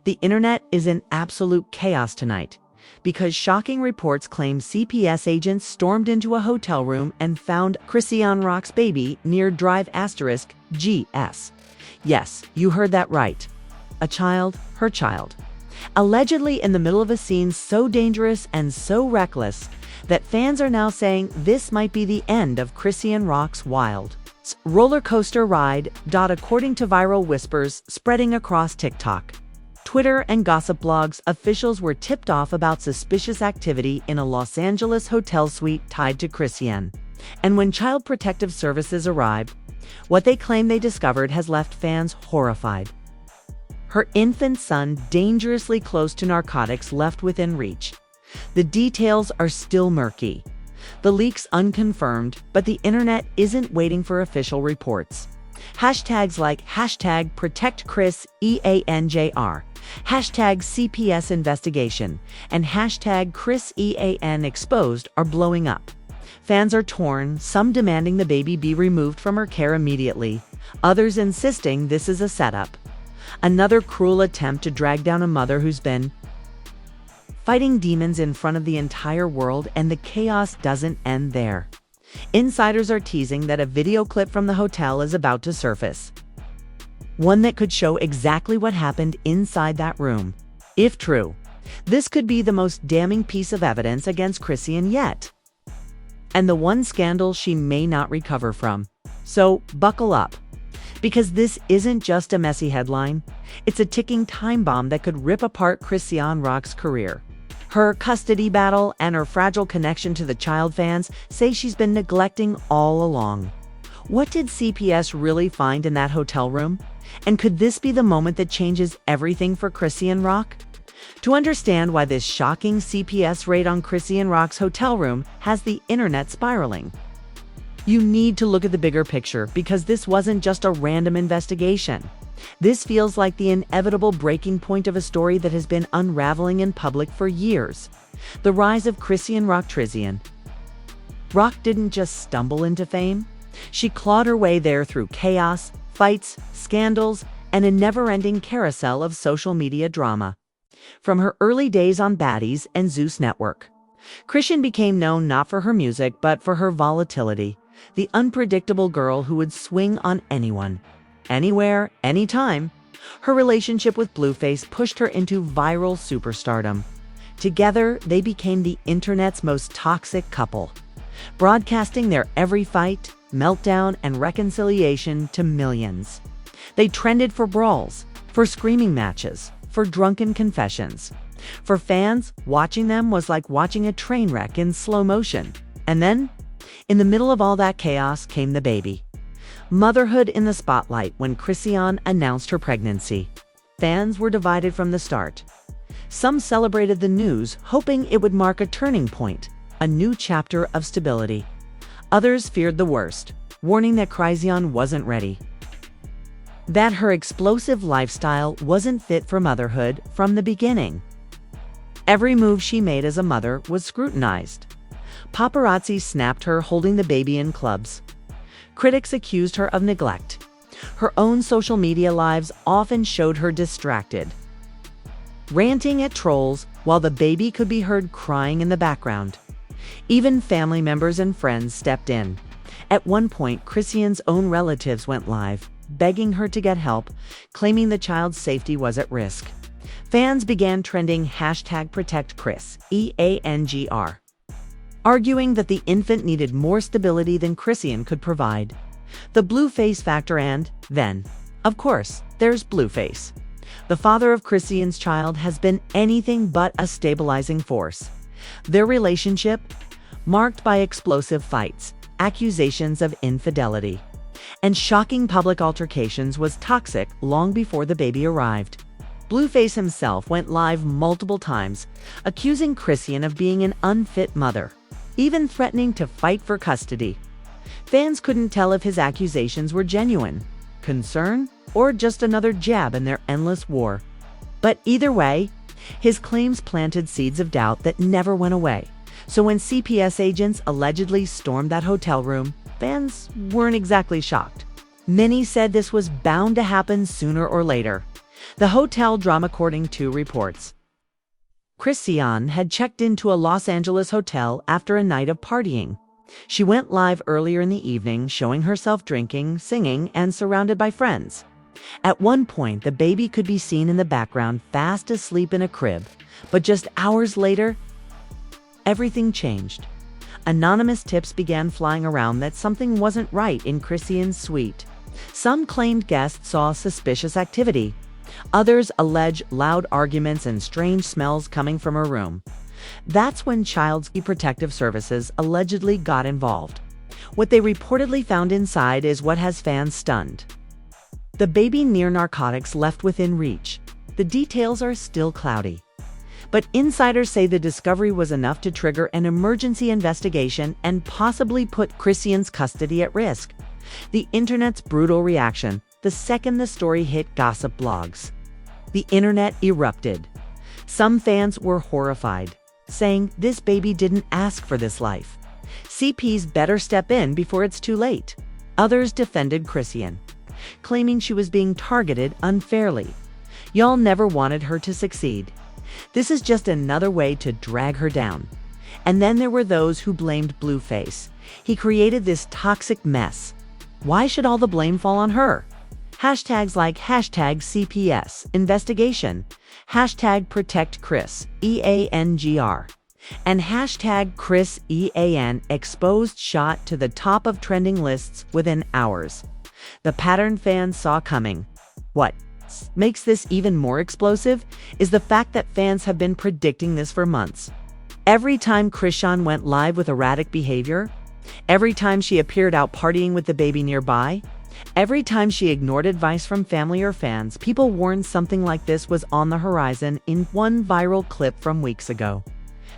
The internet is in absolute chaos tonight because shocking reports claim CPS agents stormed into a hotel room and found Chrisean Rock's baby near Drive *GS. Yes, you heard that right. A child, her child. Allegedly in the middle of a scene so dangerous and so reckless that fans are now saying this might be the end of Chrisean Rock's wild roller coaster ride. According to viral whispers spreading across TikTok, Twitter, and gossip blogs, officials were tipped off about suspicious activity in a Los Angeles hotel suite tied to Chrisean. And when Child Protective Services arrived, what they claim they discovered has left fans horrified. Her infant son, dangerously close to narcotics, left within reach. The details are still murky. The leaks unconfirmed, but the internet isn't waiting for official reports. Hashtags like #ProtectChrisEanJR, #CPS investigation, and #ChrisEan exposed are blowing up. Fans are torn, some demanding the baby be removed from her care immediately, others insisting this is a setup. Another cruel attempt to drag down a mother who's been fighting demons in front of the entire world, and the chaos doesn't end there. Insiders are teasing that a video clip from the hotel is about to surface. One that could show exactly what happened inside that room. If true, this could be the most damning piece of evidence against Chrisean yet. And the one scandal she may not recover from. So buckle up, because this isn't just a messy headline. It's a ticking time bomb that could rip apart Chrisean Rock's career. Her custody battle and her fragile connection to the child, fans say she's been neglecting all along. What did CPS really find in that hotel room? And could this be the moment that changes everything for Chrisean Rock? To understand why this shocking CPS raid on Chrisean Rock's hotel room has the internet spiraling, you need to look at the bigger picture, because this wasn't just a random investigation. This feels like the inevitable breaking point of a story that has been unraveling in public for years. The rise of Chrisean Rock. Rock didn't just stumble into fame. She clawed her way there through chaos, fights, scandals, and a never-ending carousel of social media drama. From her early days on Baddies and Zeus Network, Chrisean became known not for her music but for her volatility, the unpredictable girl who would swing on anyone, anywhere, anytime. Her relationship with BLUEFACE pushed her into viral superstardom. Together, they became the internet's most toxic couple, broadcasting their every fight, meltdown, and reconciliation to millions. They trended for brawls, for screaming matches, for drunken confessions. For fans, watching them was like watching a train wreck in slow motion. And then, in the middle of all that chaos, came the baby. Motherhood in the spotlight when Chrisean announced her pregnancy. Fans were divided from the start. Some celebrated the news, hoping it would mark a turning point, a new chapter of stability. Others feared the worst, warning that Chrisean wasn't ready, that her explosive lifestyle wasn't fit for motherhood from the beginning. Every move she made as a mother was scrutinized. Paparazzi snapped her holding the baby in clubs. Critics accused her of neglect. Her own social media lives often showed her distracted, ranting at trolls while the baby could be heard crying in the background. Even family members and friends stepped in. At one point, Chrisean's own relatives went live, begging her to get help, claiming the child's safety was at risk. Fans began trending #ProtectChrisEanJR, arguing that the infant needed more stability than Chrisean could provide. The BLUEFACE factor, and then, of course, there's BLUEFACE. The father of Chrisean's child has been anything but a stabilizing force. Their relationship, marked by explosive fights, accusations of infidelity, and shocking public altercations, was toxic long before the baby arrived. BLUEFACE himself went live multiple times, accusing Chrisean of being an unfit mother, even threatening to fight for custody. Fans couldn't tell if his accusations were genuine, concern, or just another jab in their endless war. But either way, his claims planted seeds of doubt that never went away. So when CPS agents allegedly stormed that hotel room, fans weren't exactly shocked. Many said this was bound to happen sooner or later. The hotel drama. According to reports, Chrisean had checked into a Los Angeles hotel after a night of partying. She went live earlier in the evening, showing herself drinking, singing, and surrounded by friends. At one point, the baby could be seen in the background, fast asleep in a crib. But just hours later, everything changed. Anonymous tips began flying around that something wasn't right in Chrisean's suite. Some claimed guests saw suspicious activity. Others allege loud arguments and strange smells coming from her room. That's when Child Protective Services allegedly got involved. What they reportedly found inside is what has fans stunned. The baby near narcotics left within reach. The details are still cloudy. But insiders say the discovery was enough to trigger an emergency investigation and possibly put Chrisean's custody at risk. The internet's brutal reaction the second the story hit gossip blogs. The internet erupted. Some fans were horrified, saying this baby didn't ask for this life. CPS better step in before it's too late. Others defended Chrisean, claiming she was being targeted unfairly. Y'all never wanted her to succeed. This is just another way to drag her down. And then there were those who blamed BLUEFACE. He created this toxic mess. Why should all the blame fall on her? Hashtags like #CPS investigation, #ProtectChris, EANGR, and #ChrisEAN exposed shot to the top of trending lists within hours. The pattern fans saw coming. What makes this even more explosive is the fact that fans have been predicting this for months. Every time Chrisean went live with erratic behavior, every time she appeared out partying with the baby nearby, every time she ignored advice from family or fans, people warned something like this was on the horizon. In one viral clip from weeks ago,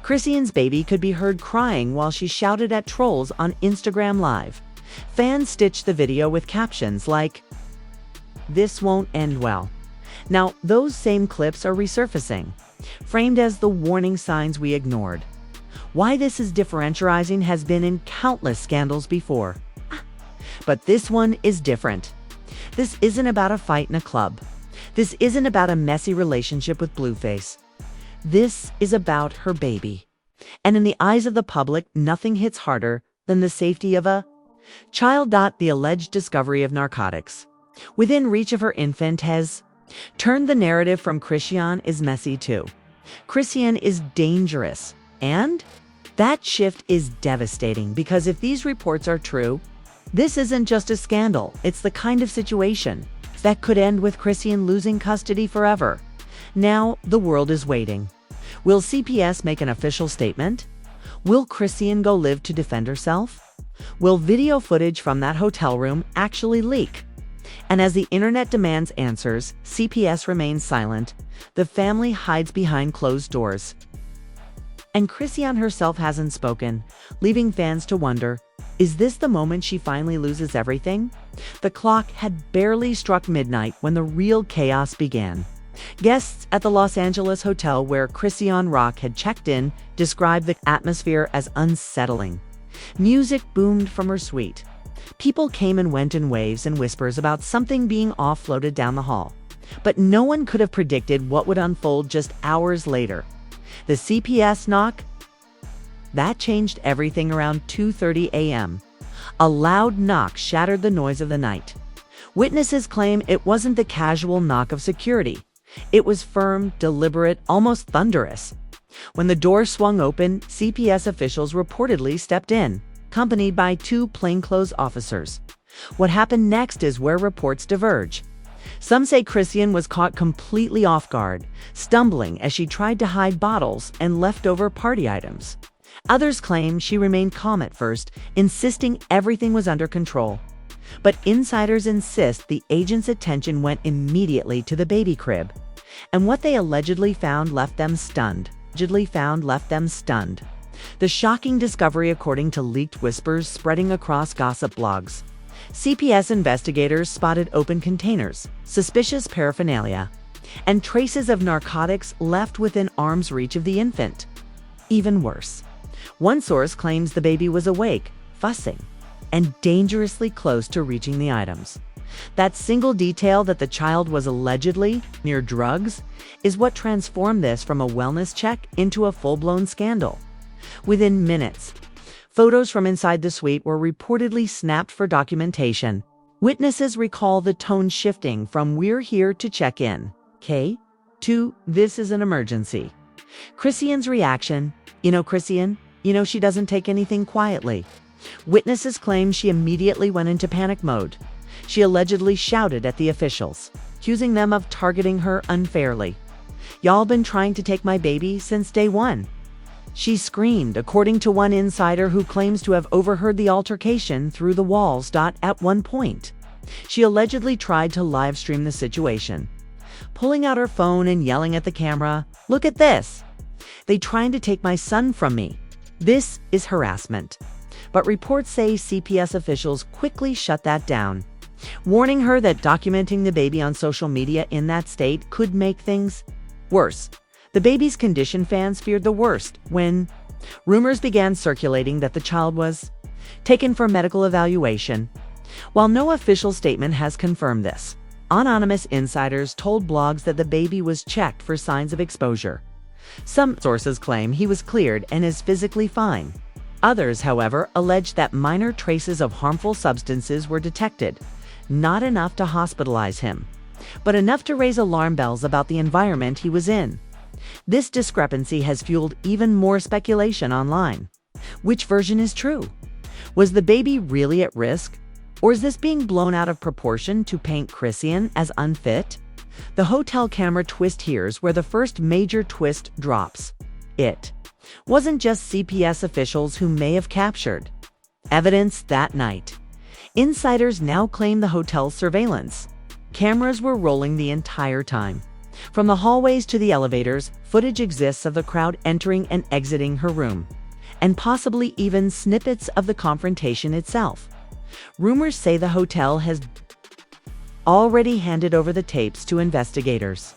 Chrisean's baby could be heard crying while she shouted at trolls on Instagram Live. Fans stitched the video with captions like, "This won't end well." Now, those same clips are resurfacing, framed as the warning signs we ignored. Why this is differentiating has been in countless scandals before. But this one is different. This isn't about a fight in a club. This isn't about a messy relationship with BLUEFACE. This is about her baby. And in the eyes of the public, nothing hits harder than the safety of a child. The alleged discovery of narcotics within reach of her infant has turned the narrative from Chrisean is messy too. Chrisean is dangerous. And that shift is devastating, because if these reports are true, this isn't just a scandal. It's the kind of situation that could end with Chrisean losing custody forever. Now, the world is waiting. Will CPS make an official statement? Will Chrisean go live to defend herself? Will video footage from that hotel room actually leak? And as the internet demands answers, CPS remains silent. The family hides behind closed doors. And Chrisean herself hasn't spoken, leaving fans to wonder, is this the moment she finally loses everything? The clock had barely struck midnight when the real chaos began. Guests at the Los Angeles hotel where Chrisean Rock had checked in described the atmosphere as unsettling. Music boomed from her suite. People came and went in waves and whispers about something being offloaded down the hall. But no one could have predicted what would unfold just hours later. The CPS knock? That changed everything around 2:30 a.m. A loud knock shattered the noise of the night. Witnesses claim it wasn't the casual knock of security. It was firm, deliberate, almost thunderous. When the door swung open, CPS officials reportedly stepped in, accompanied by 2 plainclothes officers. What happened next is where reports diverge. Some say Chrisean was caught completely off guard, stumbling as she tried to hide bottles and leftover party items. Others claim she remained calm at first, insisting everything was under control. But insiders insist the agents' attention went immediately to the baby crib. And what they allegedly found left them stunned. The shocking discovery, according to leaked whispers spreading across gossip blogs. CPS investigators spotted open containers, suspicious paraphernalia, and traces of narcotics left within arm's reach of the infant. Even worse, one source claims the baby was awake, fussing, and dangerously close to reaching the items. That single detail that the child was allegedly near drugs is what transformed this from a wellness check into a full-blown scandal. Within minutes, photos from inside the suite were reportedly snapped for documentation. Witnesses recall the tone shifting from "we're here to check in" to "this is an emergency." Chrisean's reaction, Chrisean, she doesn't take anything quietly. Witnesses claim she immediately went into panic mode. She allegedly shouted at the officials, accusing them of targeting her unfairly. "Y'all been trying to take my baby since day one." She screamed, according to one insider who claims to have overheard the altercation through the walls. At one point, she allegedly tried to live stream the situation, pulling out her phone and yelling at the camera, "Look at this! They trying to take my son from me. This is harassment." But reports say CPS officials quickly shut that down, warning her that documenting the baby on social media in that state could make things worse. The baby's condition. Fans feared the worst when rumors began circulating that the child was taken for medical evaluation. While no official statement has confirmed this, anonymous insiders told blogs that the baby was checked for signs of exposure. Some sources claim he was cleared and is physically fine. Others, however, allege that minor traces of harmful substances were detected, not enough to hospitalize him, but enough to raise alarm bells about the environment he was in. This discrepancy has fueled even more speculation online. Which version is true? Was the baby really at risk? Or is this being blown out of proportion to paint Chrisean as unfit? The hotel camera twist here's where the first major twist drops. It wasn't just CPS officials who may have captured evidence that night. Insiders now claim the hotel's surveillance cameras were rolling the entire time. From the hallways to the elevators, footage exists of the crowd entering and exiting her room, and possibly even snippets of the confrontation itself. Rumors say the hotel has already handed over the tapes to investigators.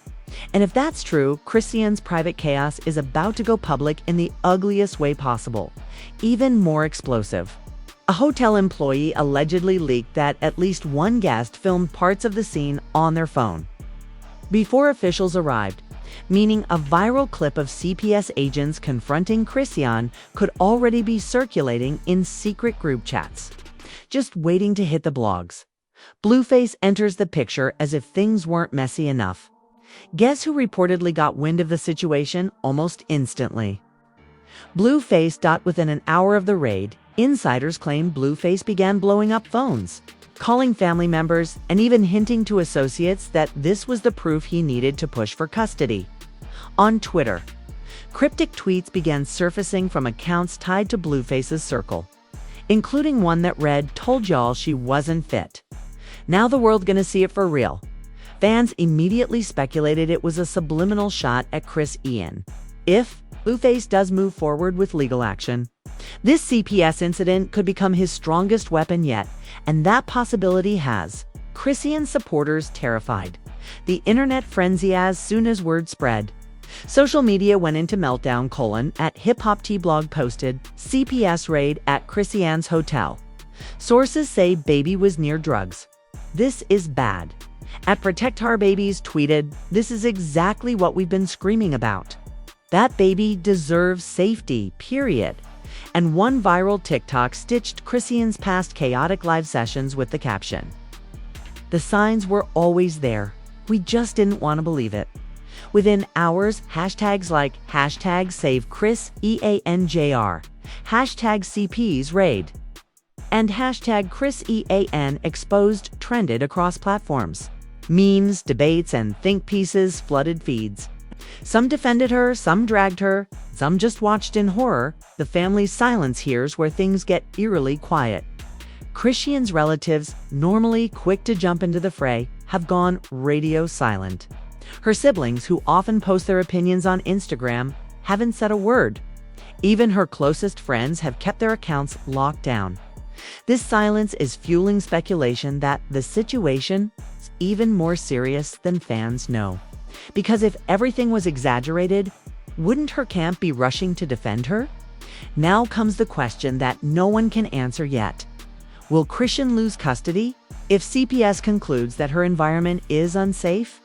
And if that's true, Chrisean's private chaos is about to go public in the ugliest way possible, even more explosive. A hotel employee allegedly leaked that at least one guest filmed parts of the scene on their phone before officials arrived, meaning a viral clip of CPS agents confronting Chrisean could already be circulating in secret group chats, just waiting to hit the blogs. BLUEFACE enters the picture as if things weren't messy enough. Guess who reportedly got wind of the situation almost instantly? BLUEFACE. Within an hour of the raid, insiders claim BLUEFACE began blowing up phones, calling family members, and even hinting to associates that this was the proof he needed to push for custody. On Twitter, cryptic tweets began surfacing from accounts tied to BLUEFACE's circle, including one that read, "Told y'all she wasn't fit. Now the world gonna see it for real." Fans immediately speculated it was a subliminal shot at Chrisean. If BLUEFACE does move forward with legal action, this CPS incident could become his strongest weapon yet, and that possibility has Chrisean supporters terrified. The internet frenzy as soon as word spread. Social media went into meltdown: at Hip Hop Tea blog posted, "CPS raid at Chrisean's hotel. Sources say baby was near drugs. This is bad." At Protect Our Babies tweeted, "This is exactly what we've been screaming about. That baby deserves safety, period." And one viral TikTok stitched Chrisean's past chaotic live sessions with the caption, "The signs were always there. We just didn't want to believe it." Within hours, hashtags like #SaveChrisEanJR, #CPS raid, and #ChrisEan exposed trended across platforms. Memes, debates, and think pieces flooded feeds. Some defended her, some dragged her, some just watched in horror. The family's silence here's where things get eerily quiet. Chrisean's relatives, normally quick to jump into the fray, have gone radio silent. Her siblings, who often post their opinions on Instagram, haven't said a word. Even her closest friends have kept their accounts locked down. This silence is fueling speculation that the situation is even more serious than fans know. Because if everything was exaggerated, wouldn't her camp be rushing to defend her? Now comes the question that no one can answer yet. Will Chrisean lose custody? If CPS concludes that her environment is unsafe,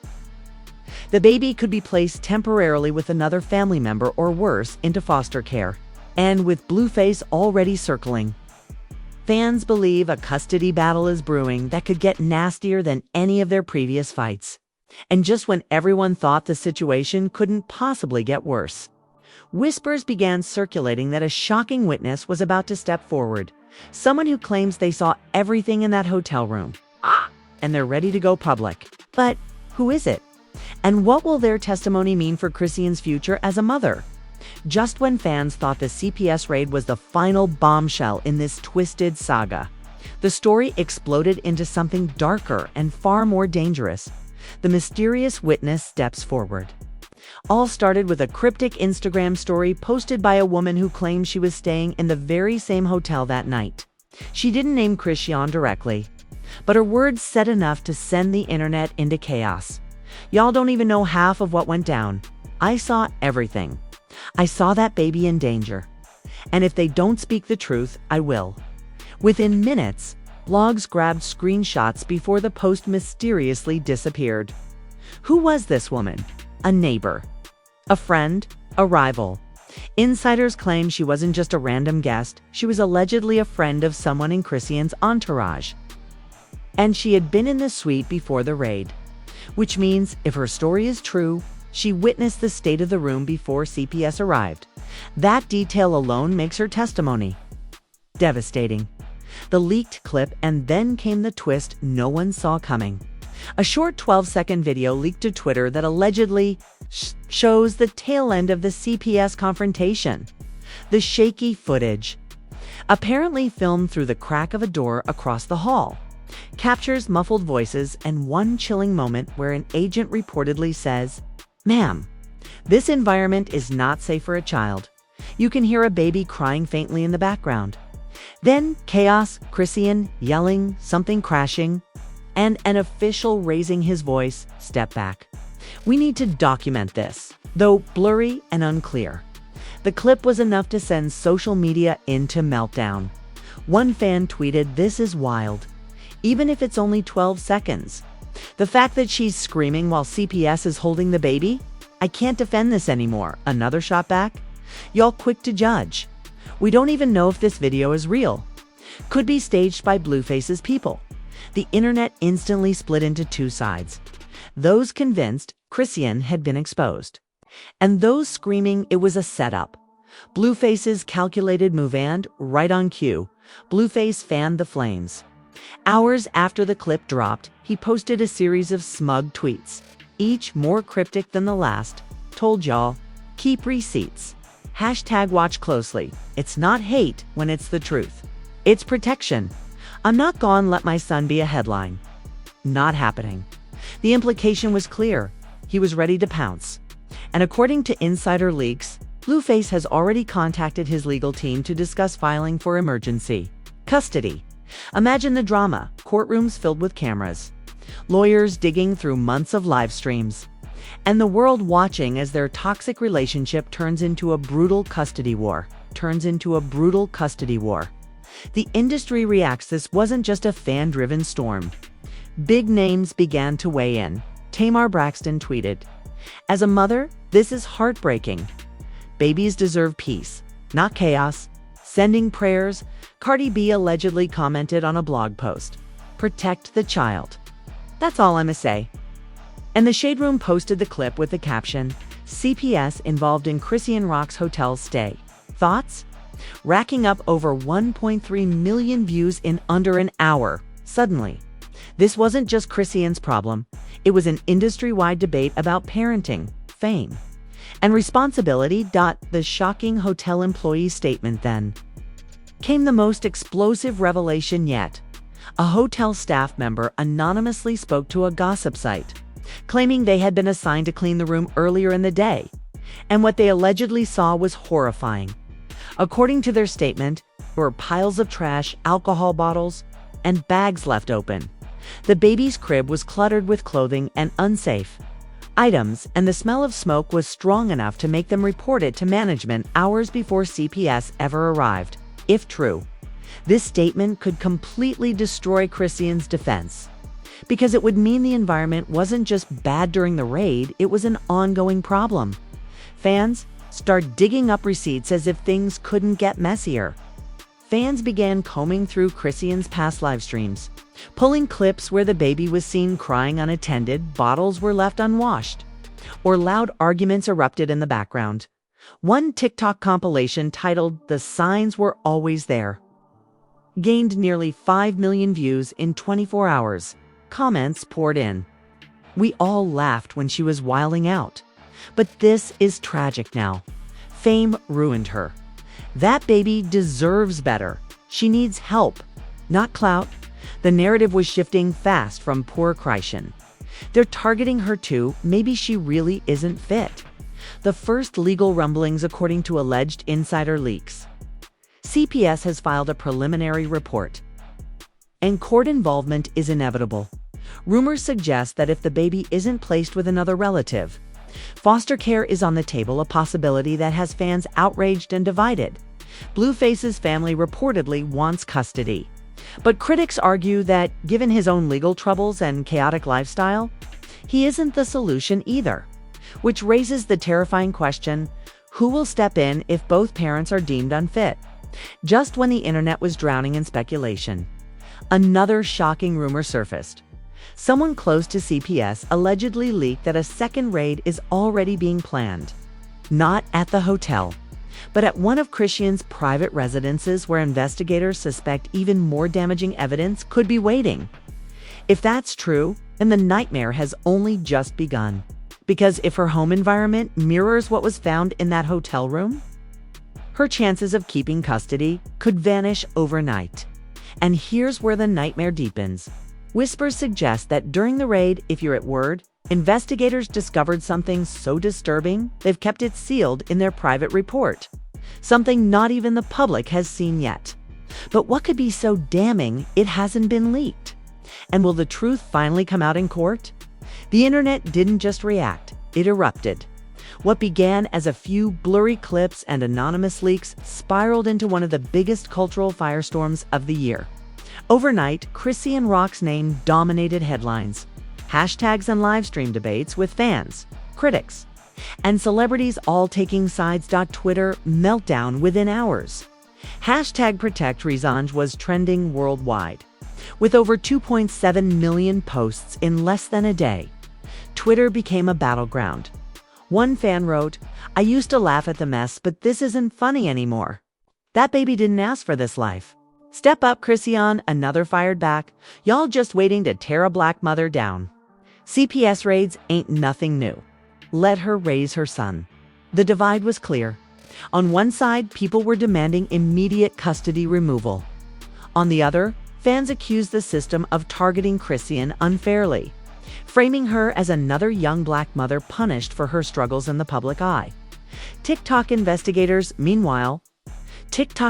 the baby could be placed temporarily with another family member or worse into foster care. And with BLUEFACE already circling, fans believe a custody battle is brewing that could get nastier than any of their previous fights. And just when everyone thought the situation couldn't possibly get worse, whispers began circulating that a shocking witness was about to step forward. Someone who claims they saw everything in that hotel room. And they're ready to go public. But who is it? And what will their testimony mean for Chrisean's future as a mother? Just when fans thought the CPS raid was the final bombshell in this twisted saga, the story exploded into something darker and far more dangerous. The mysterious witness steps forward. All started with a cryptic Instagram story posted by a woman who claimed she was staying in the very same hotel that night. She didn't name Chrisean directly, but her words said enough to send the internet into chaos. Y'all don't even know half of what went down. I saw everything. I saw that baby in danger. And if they don't speak the truth, I will. Within minutes, blogs grabbed screenshots before the post mysteriously disappeared. Who was this woman? A neighbor? A friend? A rival? Insiders claim she wasn't just a random guest, she was allegedly a friend of someone in Chrisean's entourage. And she had been in the suite before the raid. Which means, if her story is true, she witnessed the state of the room before CPS arrived. That detail alone makes her testimony devastating. The leaked clip, and then came the twist no one saw coming. A short 12-second video leaked to Twitter that allegedly shows the tail end of the CPS confrontation. The shaky footage, apparently filmed through the crack of a door across the hall, captures muffled voices and one chilling moment where an agent reportedly says, "Ma'am, this environment is not safe for a child." You can hear a baby crying faintly in the background. Then chaos, Chrisean yelling, something crashing, and an official raising his voice, "Step back. We need to document this." Though blurry and unclear, the clip was enough to send social media into meltdown. One fan tweeted, "This is wild. Even if it's only 12 seconds. The fact that she's screaming while CPS is holding the baby? I can't defend this anymore." Another shot back, "Y'all quick to judge. We don't even know if this video is real. Could be staged by BLUEFACE's people." The internet instantly split into two sides. Those convinced Chrisean had been exposed, and those screaming it was a setup. BLUEFACE's calculated move, and right on cue, BLUEFACE fanned the flames. Hours after the clip dropped, he posted a series of smug tweets, each more cryptic than the last. "Told y'all. Keep receipts. Hashtag watch closely. It's not hate when it's the truth. It's protection. I'm not gonna let my son be a headline." Not happening. The implication was clear. He was ready to pounce. And according to insider leaks, BLUEFACE has already contacted his legal team to discuss filing for emergency custody. Imagine the drama, courtrooms filled with cameras, lawyers digging through months of live streams, and the world watching as their toxic relationship turns into a brutal custody war. The industry reacts. This wasn't just a fan-driven storm. Big names began to weigh in. Tamar Braxton tweeted, "As a mother, this is heartbreaking. Babies deserve peace, not chaos. Sending prayers." Cardi B allegedly commented on a blog post, "Protect the child. That's all I'ma say." And the Shade Room posted the clip with the caption, "CPS involved in Chrisean Rock's hotel stay. Thoughts?" Racking up over 1.3 million views in under an hour. Suddenly, this wasn't just Chrisean's problem. It was an industry-wide debate about parenting, fame, and responsibility. The shocking hotel employee statement then came the most explosive revelation yet. A hotel staff member anonymously spoke to a gossip site, claiming they had been assigned to clean the room earlier in the day, and what they allegedly saw was horrifying. According to their statement, there were piles of trash, alcohol bottles, and bags left open. The baby's crib was cluttered with clothing and unsafe items, and the smell of smoke was strong enough to make them report it to management hours before CPS ever arrived. If true, This statement could completely destroy Chrisean's defense, because it would mean the environment wasn't just bad during the raid, it was an ongoing problem. Fans start digging up receipts as if things couldn't get messier. Fans began combing through Chrisean's past live streams, pulling clips where the baby was seen crying unattended, bottles were left unwashed, or loud arguments erupted in the background. One TikTok compilation titled "The Signs Were Always There" gained nearly 5 million views in 24 hours. Comments poured in. "We all laughed when she was wiling out. But this is tragic now. Fame ruined her. That baby deserves better. She needs help, not clout." The narrative was shifting fast from poor Chrisean. They're targeting her too. Maybe she really isn't fit. The first legal rumblings according to alleged insider leaks. CPS has filed a preliminary report, and court involvement is inevitable. Rumors suggest that if the baby isn't placed with another relative, foster care is on the table, a possibility that has fans outraged and divided. BLUEFACE's family reportedly wants custody, but critics argue that, given his own legal troubles and chaotic lifestyle, he isn't the solution either. Which raises the terrifying question, who will step in if both parents are deemed unfit? Just when the internet was drowning in speculation, another shocking rumor surfaced. Someone close to CPS allegedly leaked that a second raid is already being planned. Not at the hotel, but at one of Chrisean's private residences where investigators suspect even more damaging evidence could be waiting. If that's true, then the nightmare has only just begun. Because if her home environment mirrors what was found in that hotel room, her chances of keeping custody could vanish overnight. And here's where the nightmare deepens. Whispers suggest that during the raid, if you're at word, investigators discovered something so disturbing they've kept it sealed in their private report. Something not even the public has seen yet. But what could be so damning it hasn't been leaked? And will the truth finally come out in court? The internet didn't just react, it erupted. What began as a few blurry clips and anonymous leaks spiraled into one of the biggest cultural firestorms of the year. Overnight, Chrisean Rock's name dominated headlines, hashtags and livestream debates with fans, critics, and celebrities all taking sides. Twitter meltdown within hours. Hashtag Protect Chrisean was trending worldwide, with over 2.7 million posts in less than a day. Twitter became a battleground. One fan wrote, "I used to laugh at the mess, but this isn't funny anymore. That baby didn't ask for this life. Step up, Chrisean," another fired back. "Y'all just waiting to tear a black mother down. CPS raids ain't nothing new. Let her raise her son." The divide was clear. On one side, people were demanding immediate custody removal. On the other, fans accused the system of targeting Chrisean unfairly, framing her as another young black mother punished for her struggles in the public eye. TikTok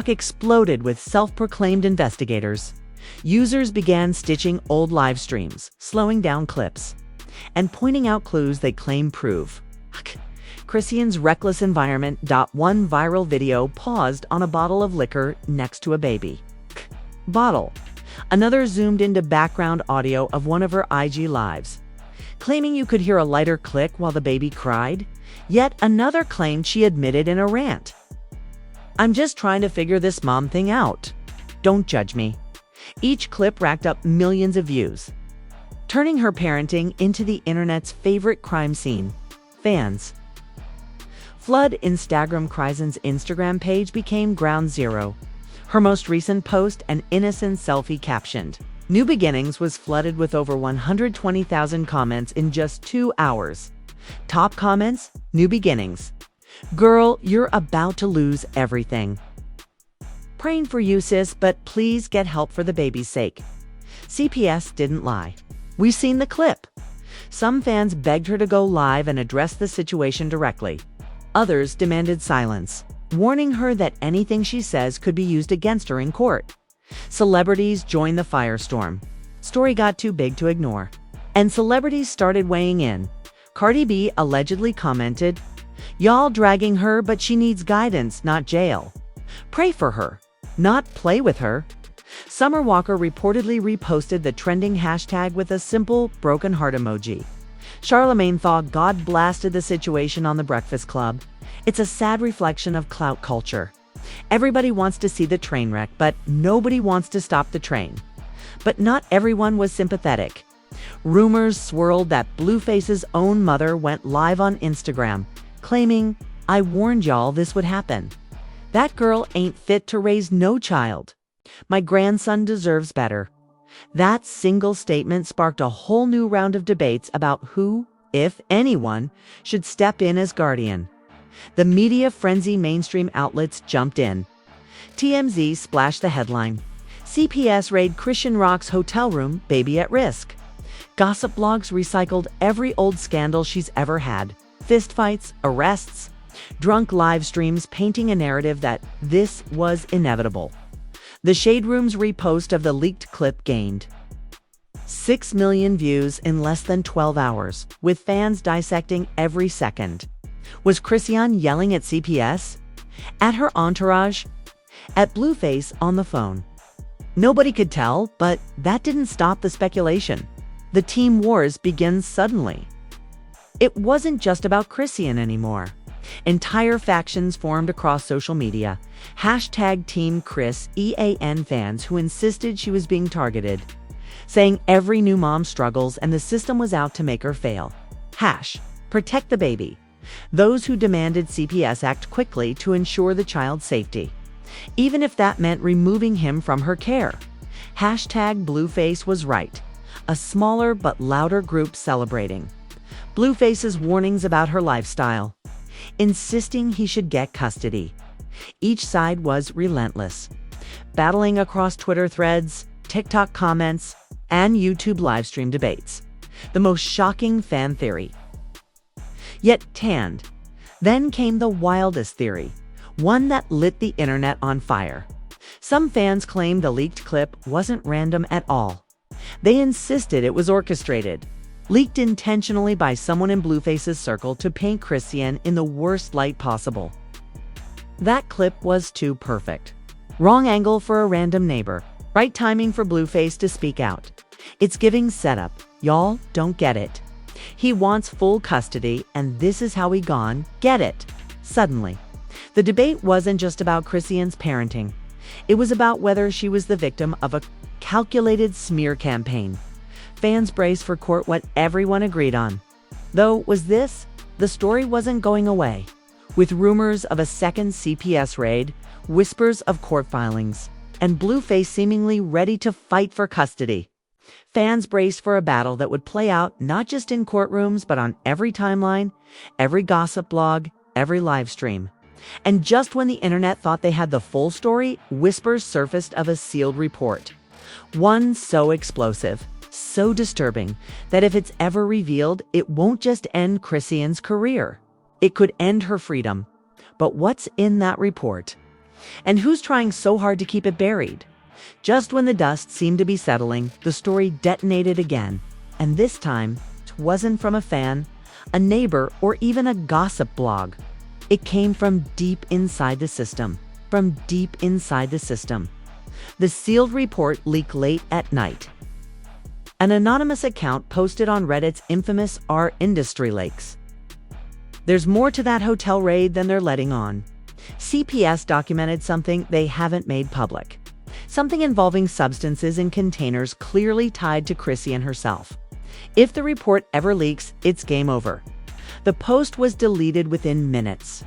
exploded with self-proclaimed investigators. Users began stitching old live streams, slowing down clips, and pointing out clues they claim prove Chrisean's reckless environment. One viral video paused on a bottle of liquor next to a baby. Bottle. Another zoomed into background audio of one of her IG lives, claiming you could hear a lighter click while the baby cried. Yet another claimed she admitted in a rant, "I'm just trying to figure this mom thing out. Don't judge me." Each clip racked up millions of views, turning her parenting into the internet's favorite crime scene. Fans flood Instagram. Chrisean's Instagram page became ground zero. Her most recent post, an innocent selfie captioned, "New Beginnings," was flooded with over 120,000 comments in just 2 hours. Top comments, "New beginnings. Girl, you're about to lose everything. Praying for you, sis, but please get help for the baby's sake." CPS didn't lie. We've seen the clip. Some fans begged her to go live and address the situation directly. Others demanded silence, warning her that anything she says could be used against her in court. Celebrities joined the firestorm. Story got too big to ignore, and celebrities started weighing in. Cardi B allegedly commented, "Y'all dragging her, but she needs guidance, not jail. Pray for her." not play with her. Summer Walker reportedly reposted the trending hashtag with a simple broken heart emoji. Charlemagne thought God blasted the situation on The Breakfast Club. It's a sad reflection of clout culture. Everybody wants to see the train wreck, but nobody wants to stop the train. But not everyone was sympathetic. Rumors swirled that BLUEFACE's own mother went live on Instagram, claiming, "I warned y'all this would happen. That girl ain't fit to raise no child. My grandson deserves better." That single statement sparked a whole new round of debates about who, if anyone, should step in as guardian. The media frenzy mainstream outlets jumped in. TMZ splashed the headline, "CPS raid Chrisean Rock's hotel room, baby at risk." Gossip blogs recycled every old scandal she's ever had. Fistfights, arrests, drunk live streams painting a narrative that this was inevitable. The Shade Room's repost of the leaked clip gained 6 million views in less than 12 hours, with fans dissecting every second. Was Chrisean yelling at CPS? At her entourage? At BLUEFACE on the phone? Nobody could tell, but that didn't stop the speculation. The team wars begins suddenly. It wasn't just about Chrisean anymore. Entire factions formed across social media. Hashtag Team Chrisean fans who insisted she was being targeted, saying every new mom struggles and the system was out to make her fail. Protect the baby. Those who demanded CPS act quickly to ensure the child's safety, even if that meant removing him from her care. Hashtag BLUEFACE was right. A smaller but louder group celebrating BLUEFACE's warnings about her lifestyle, insisting he should get custody. Each side was relentless, battling across Twitter threads, TikTok comments, and YouTube livestream debates. The most shocking fan theory. Yet tanned. Then came the wildest theory, one that lit the internet on fire. Some fans claimed the leaked clip wasn't random at all. They insisted it was orchestrated, leaked intentionally by someone in BLUEFACE's circle to paint Chrisean in the worst light possible. That clip was too perfect. Wrong angle for a random neighbor, right timing for BLUEFACE to speak out. It's giving setup. Y'all don't get it. He wants full custody, and this is how he gone. Get it? Suddenly. The debate wasn't just about Chrisean's parenting. It was about whether she was the victim of a calculated smear campaign. Fans braced for court what everyone agreed on. Though, was this? The story wasn't going away. With rumors of a second CPS raid, whispers of court filings, and BLUEFACE seemingly ready to fight for custody. Fans braced for a battle that would play out not just in courtrooms, but on every timeline, every gossip blog, every live stream. And just when the internet thought they had the full story, whispers surfaced of a sealed report. One so explosive, so disturbing, that if it's ever revealed, it won't just end Chrisean's career. It could end her freedom. But what's in that report? And who's trying so hard to keep it buried? Just when the dust seemed to be settling, the story detonated again. And this time, it wasn't from a fan, a neighbor, or even a gossip blog. It came from deep inside the system. From deep inside the system. The sealed report leaked late at night. An anonymous account posted on Reddit's infamous r industry leaks. There's more to that hotel raid than they're letting on. CPS documented something they haven't made public. Something involving substances in containers clearly tied to Chrisean herself. If the report ever leaks, it's game over. The post was deleted within minutes.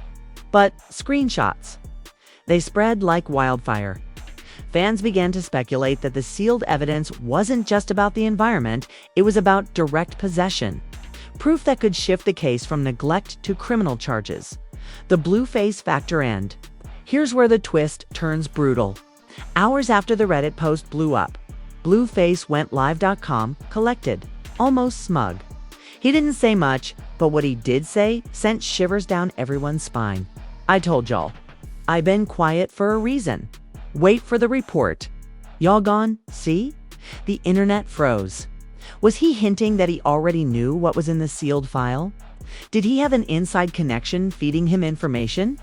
But screenshots, they spread like wildfire. Fans began to speculate that the sealed evidence wasn't just about the environment, it was about direct possession. Proof that could shift the case from neglect to criminal charges. The BLUEFACE factor end. Here's where the twist turns brutal. Hours after the Reddit post blew up, BLUEFACE.com collected, almost smug. He didn't say much, but what he did say sent shivers down everyone's spine. I told y'all. I been quiet for a reason. Wait for the report. Y'all gone? See? The internet froze. Was he hinting that he already knew what was in the sealed file? Did he have an inside connection feeding him information?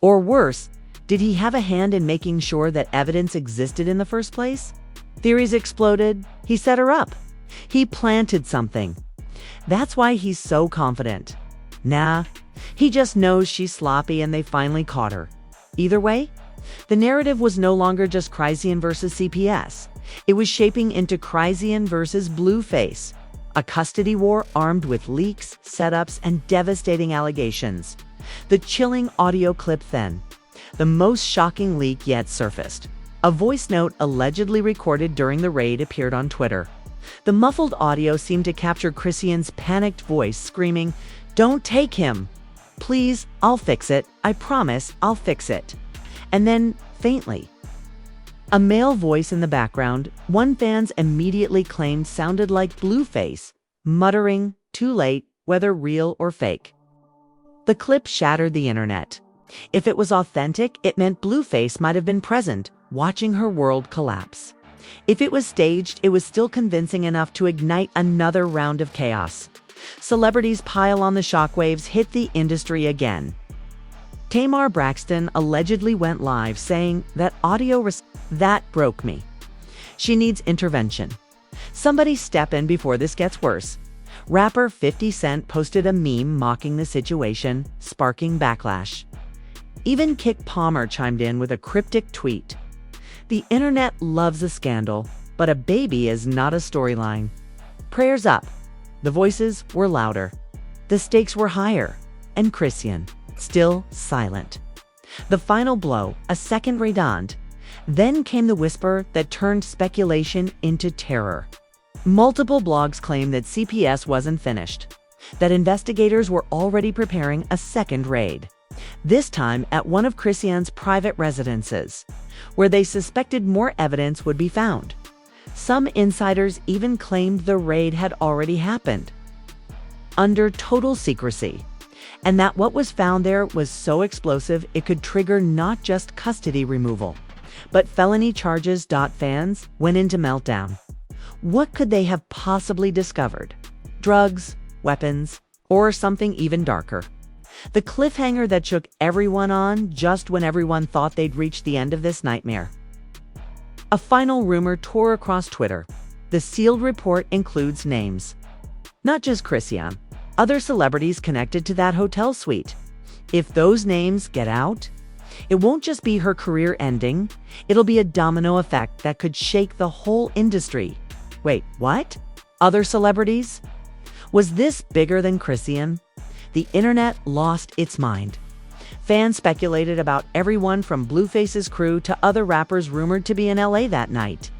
Or worse, Did he have a hand in making sure that evidence existed in the first place? Theories exploded. He set her up. He planted something. That's why he's so confident. Nah, he just knows she's sloppy and they finally caught her. Either way, the narrative was no longer just Chrisean versus CPS. It was shaping into Chrisean versus BLUEFACE, a custody war armed with leaks, setups, and devastating allegations. The chilling audio clip then, the most shocking leak yet surfaced. A voice note allegedly recorded during the raid appeared on Twitter. The muffled audio seemed to capture Chrisean's panicked voice screaming, "Don't take him! Please, I'll fix it. I promise, I'll fix it." And then, faintly, a male voice in the background, one fans immediately claimed sounded like BLUEFACE, muttering, "Too late, whether real or fake." The clip shattered the internet. If it was authentic, it meant BLUEFACE might have been present, watching her world collapse. If it was staged, it was still convincing enough to ignite another round of chaos. Celebrities pile on the shockwaves, hit the industry again. Tamar Braxton allegedly went live saying that that broke me. She needs intervention. Somebody step in before this gets worse. Rapper 50 Cent posted a meme mocking the situation, sparking backlash. Even Kick Palmer chimed in with a cryptic tweet. The internet loves a scandal, but a baby is not a storyline. Prayers up. The voices were louder. The stakes were higher. And Chrisean, still silent. The final blow, a second redundant. Then came the whisper that turned speculation into terror. Multiple blogs claimed that CPS wasn't finished, that investigators were already preparing a second raid. This time at one of Chrisean's private residences, where they suspected more evidence would be found. Some insiders even claimed the raid had already happened, under total secrecy, and that what was found there was so explosive it could trigger not just custody removal, but felony charges. Fans went into meltdown. What could they have possibly discovered? Drugs, weapons, or something even darker? The cliffhanger that shook everyone on just when everyone thought they'd reached the end of this nightmare. A final rumor tore across Twitter. The sealed report includes names. Not just Chrisean, other celebrities connected to that hotel suite. If those names get out, it won't just be her career ending, it'll be a domino effect that could shake the whole industry. Wait, what? Other celebrities? Was this bigger than Chrisean? The internet lost its mind. Fans speculated about everyone from BLUEFACE's crew to other rappers rumored to be in LA that night.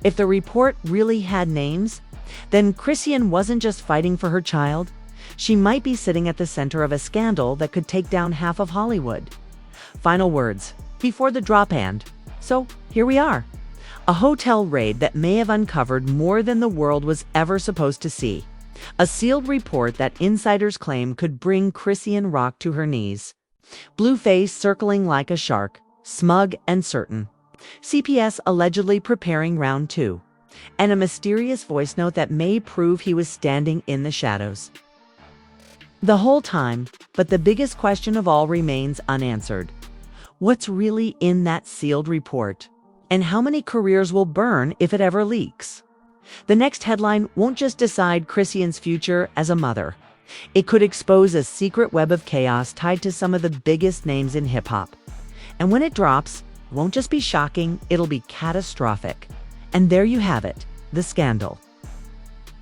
If the report really had names, then Chrisean wasn't just fighting for her child. She might be sitting at the center of a scandal that could take down half of Hollywood. Final words before the drop hand. So here we are. A hotel raid that may have uncovered more than the world was ever supposed to see. A sealed report that insiders claim could bring Chrisean Rock to her knees. BLUEFACE circling like a shark, smug and certain. CPS allegedly preparing round 2. And a mysterious voice note that may prove he was standing in the shadows the whole time, but the biggest question of all remains unanswered. What's really in that sealed report? And how many careers will burn if it ever leaks? The next headline won't just decide Chrisean's future as a mother. It could expose a secret web of chaos tied to some of the biggest names in hip-hop. And when it drops, it won't just be shocking, it'll be catastrophic. And there you have it, the scandal.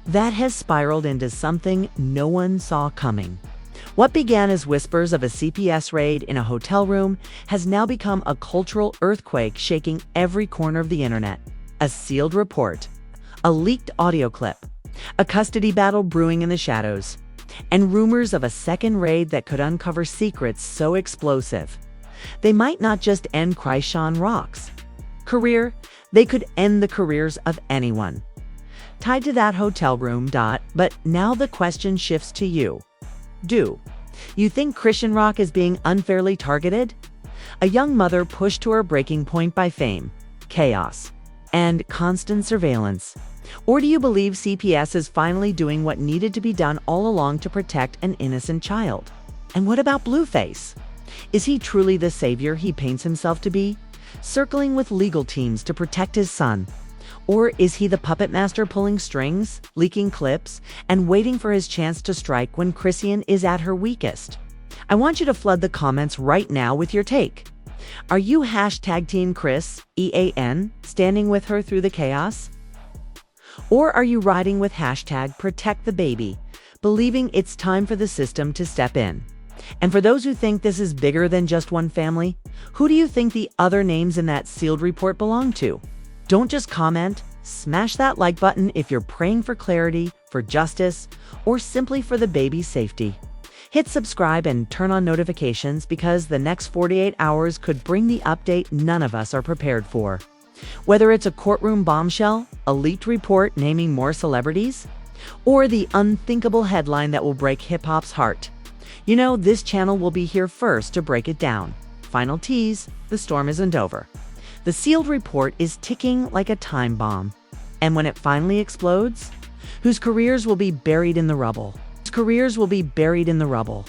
That has spiraled into something no one saw coming. What began as whispers of a CPS raid in a hotel room has now become a cultural earthquake shaking every corner of the internet. A sealed report, a leaked audio clip, a custody battle brewing in the shadows, and rumors of a second raid that could uncover secrets so explosive. They might not just end Chrisean Rock's career, they could end the careers of anyone tied to that hotel room. But now the question shifts to you. Do you think Chrisean Rock is being unfairly targeted? A young mother pushed to her breaking point by fame, chaos, and constant surveillance. Or do you believe CPS is finally doing what needed to be done all along to protect an innocent child? And what about BLUEFACE? Is he truly the savior he paints himself to be, circling with legal teams to protect his son? Or is he the puppet master pulling strings, leaking clips, and waiting for his chance to strike when Chrisean is at her weakest? I want you to flood the comments right now with your take. Are you hashtag Team Chris, EAN, standing with her through the chaos? Or are you riding with hashtag Protect the Baby, believing it's time for the system to step in? And for those who think this is bigger than just one family, who do you think the other names in that sealed report belong to? Don't just comment, smash that like button if you're praying for clarity, for justice, or simply for the baby's safety. Hit subscribe and turn on notifications because the next 48 hours could bring the update none of us are prepared for. Whether it's a courtroom bombshell, a leaked report naming more celebrities, or the unthinkable headline that will break hip-hop's heart, you know this channel will be here first to break it down. Final tease, the storm isn't over. The sealed report is ticking like a time bomb. And when it finally explodes, whose careers will be buried in the rubble? Whose careers will be buried in the rubble?